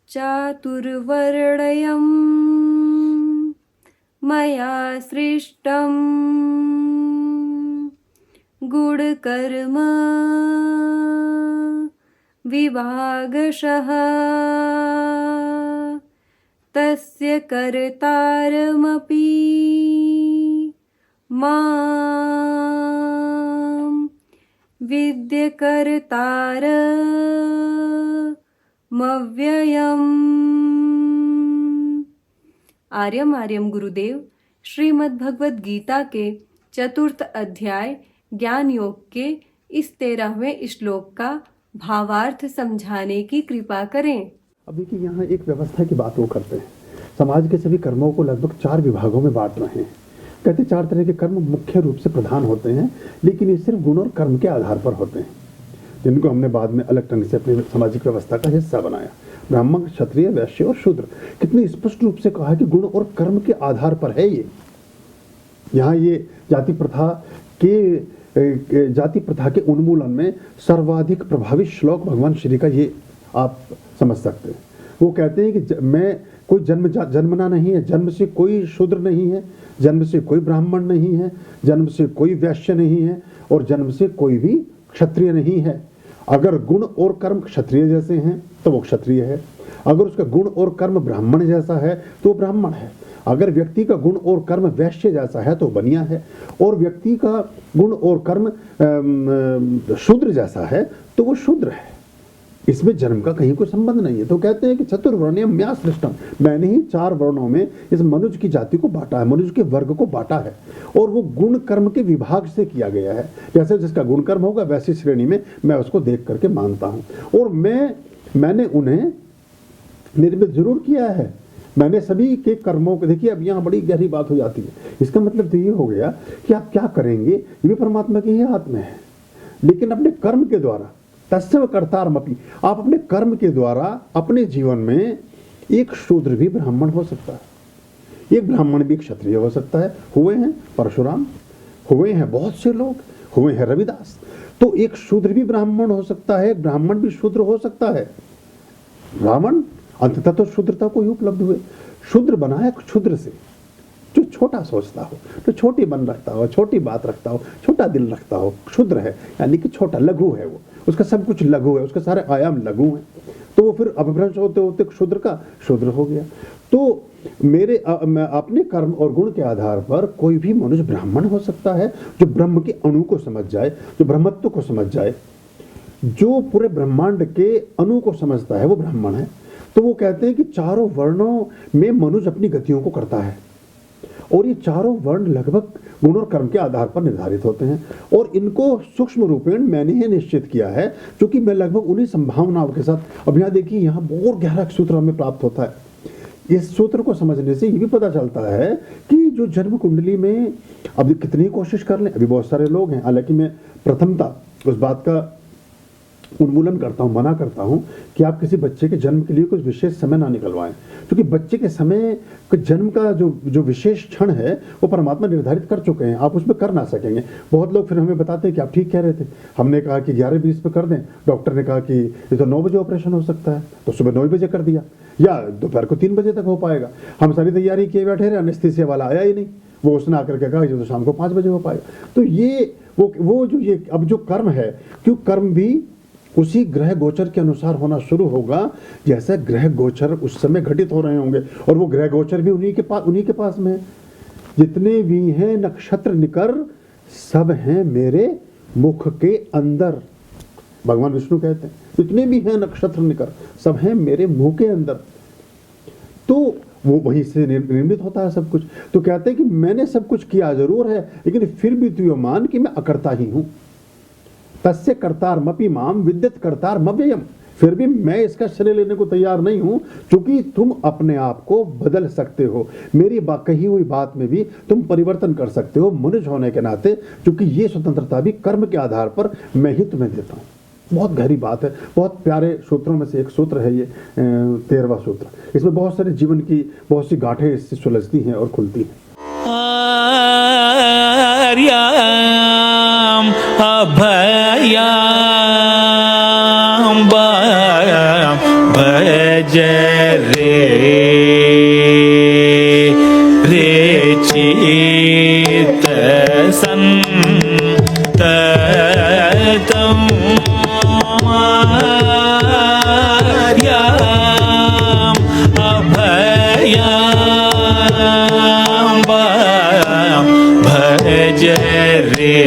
चातुर्वर्ण्यं मया सृष्टं गुणकर्म विभागशः तस्य कर्तारमपि मां विद्यकर्तारमव्ययम्। आर्यम आर्यम गुरुदेव श्रीमद् भगवद गीता के चतुर्थ अध्याय ज्ञान योग के इस 13वें श्लोक का भावार्थ समझाने की कृपा करें। अभी की यहाँ एक व्यवस्था की बात वो करते हैं। समाज के सभी कर्मों को लगभग 4 विभागों में बांट रहे हैं। कहते 4 तरह के कर्म मुख्य रूप से प्रधान होते हैं, लेकिन ये सिर्फ गुण और कर्म के आधार पर होते हैं, जिनको हमने बाद में अलग ढंग से अपनी सामाजिक व्यवस्था का हिस्सा बनाया। ब्राह्मण, क्षत्रिय, वैश्य और शूद्र। कितनी स्पष्ट रूप से कहा कि गुण और कर्म के आधार पर है ये। यहाँ ये जाति प्रथा के उन्मूलन में सर्वाधिक प्रभावी श्लोक भगवान श्री का ये आप समझ सकते हैं। वो कहते हैं कि मैं कोई जन्मना नहीं है, जन्म से कोई शूद्र नहीं है, जन्म से कोई ब्राह्मण नहीं है, जन्म से कोई वैश्य नहीं है और जन्म से कोई भी क्षत्रिय नहीं है। अगर गुण और कर्म क्षत्रिय जैसे हैं तो वो क्षत्रिय है, अगर उसका गुण और कर्म ब्राह्मण जैसा है तो वो ब्राह्मण है, अगर व्यक्ति का गुण और कर्म वैश्य जैसा है तो बनिया है, और व्यक्ति का गुण और कर्म शूद्र जैसा है तो वो शूद्र है। इसमें जन्म का कहीं कोई संबंध नहीं है। तो कहते हैं कि चतुर्वर्ण्यं मया सृष्टम, मैंने ही 4 वर्णों में इस मनुष्य की जाति को बांटा है, मनुष्य के वर्ग को बांटा है, और वो गुण कर्म के विभाग से किया गया है। जैसे जिसका गुण कर्म होगा वैसी श्रेणी में मैं उसको देख करके मानता हूँ, और मैंने उन्हें निर्मित जरूर किया है। मैंने सभी के कर्मों को, देखिए अब यहाँ बड़ी गहरी बात हो जाती है। इसका मतलब तो ये हो गया कि आप क्या करेंगे ये भी परमात्मा के ही हाथ में है, लेकिन अपने कर्म के द्वारा तस्य कर्तारमपि, आप अपने कर्म के द्वारा अपने जीवन में एक शूद्र भी ब्राह्मण हो सकता है, एक ब्राह्मण भी क्षत्रिय हो सकता है। हुए हैं परशुराम, हुए हैं बहुत से लोग, हुए हैं रविदास। तो एक शूद्र भी ब्राह्मण हो सकता है, एक ब्राह्मण भी शूद्र हो सकता है। रावण अंततः तो शुद्रता को ही उपलब्ध हुए। शूद्र बना है क्षुद्र से, जो छोटा सोचता हो, जो छोटी मन रखता हो, छोटी बात रखता हो, छोटा दिल रखता हो, क्षुद्र है, यानी कि छोटा, लघु है वो, उसका सब कुछ लघु है, उसके सारे आयाम लघु हैं। तो वो फिर अपभ्रंश होते होते क्षुद्र का शूद्र हो गया। तो अपने कर्म और गुण के आधार पर कोई भी मनुष्य ब्राह्मण हो सकता है, जो ब्रह्म के अणु को समझ जाए, जो ब्रह्मत्व को समझ जाए, जो पूरे ब्रह्मांड के अणु को समझता है, वो ब्राह्मण है। तो वो कहते हैं कि 4 वर्णों में मनुष्य अपनी गतियों को करता है, और ये 4 वर्ण लगभग गुण और कर्म के आधार पर निर्धारित होते हैं, और इनको सूक्ष्म रूपेण मैंने ही निश्चित किया है, क्योंकि मैं लगभग उन्हीं संभावनाओं के साथ। अब यहाँ देखिए, यहाँ बहुत गहरा सूत्र हमें प्राप्त होता है। इस सूत्र को समझने से ये भी पता चलता है कि जो जन्म कुंडली में अब कितनी कोशिश कर लें, अभी बहुत सारे लोग हैं, हालांकि मैं प्रथमता उस बात का उन्मूलन करता हूँ, मना करता हूँ कि आप किसी बच्चे के जन्म के लिए कुछ विशेष समय ना निकलवाएं, क्योंकि बच्चे के समय के जन्म का जो विशेष क्षण है वो परमात्मा निर्धारित कर चुके हैं, आप उसमें कर ना सकेंगे। बहुत लोग फिर हमें बताते हैं कि आप ठीक कह रहे थे, हमने कहा कि 11:20 पे कर दें, डॉक्टर ने कहा कि ये तो 9 बजे ऑपरेशन हो सकता है, तो सुबह 9 बजे कर दिया, या दोपहर को 3 बजे तक हो पाएगा। हम सारी तैयारी किए बैठे रहे, एनेस्थीसिया वाला आया ही नहीं, वो उसने आकर के कहा ये तो शाम को 5 बजे हो पाएगा। तो ये वो जो ये अब जो कर्म है, क्यों कर्म भी उसी ग्रह गोचर के अनुसार होना शुरू होगा जैसे ग्रह गोचर उस समय घटित हो रहे होंगे, और वो ग्रह गोचर भी उन्हीं के पास में है। जितने भी हैं नक्षत्र निकर सब हैं मेरे मुख के अंदर, भगवान विष्णु कहते हैं, जितने भी हैं नक्षत्र निकर सब हैं मेरे मुंह के अंदर। तो वो वहीं से निर्मित होता है सब कुछ। तो कहते हैं कि मैंने सब कुछ किया जरूर है, लेकिन फिर भी तू मान कि मैं अकर्ता ही हूं। तस्य कर्तारमपि माम विद्यत कर्तारमव्ययम्, फिर भी मैं इसका श्रेय लेने को तैयार नहीं हूं, क्योंकि तुम अपने आप को बदल सकते हो, मेरी कही हुई बात में भी तुम परिवर्तन कर सकते हो मनुष्य होने के नाते, क्योंकि ये स्वतंत्रता भी कर्म के आधार पर मैं ही तुम्हें देता हूं। बहुत गहरी बात है, बहुत प्यारे सूत्रों में से एक सूत्र है ये 13वां सूत्र। इसमें बहुत सारे जीवन की बहुत सी गांठें इससे सुलझती हैं और खुलती हैं। आर्याम अभयाम भज रे रे चित्त संततम् मार्याम् अभयाम् भज रे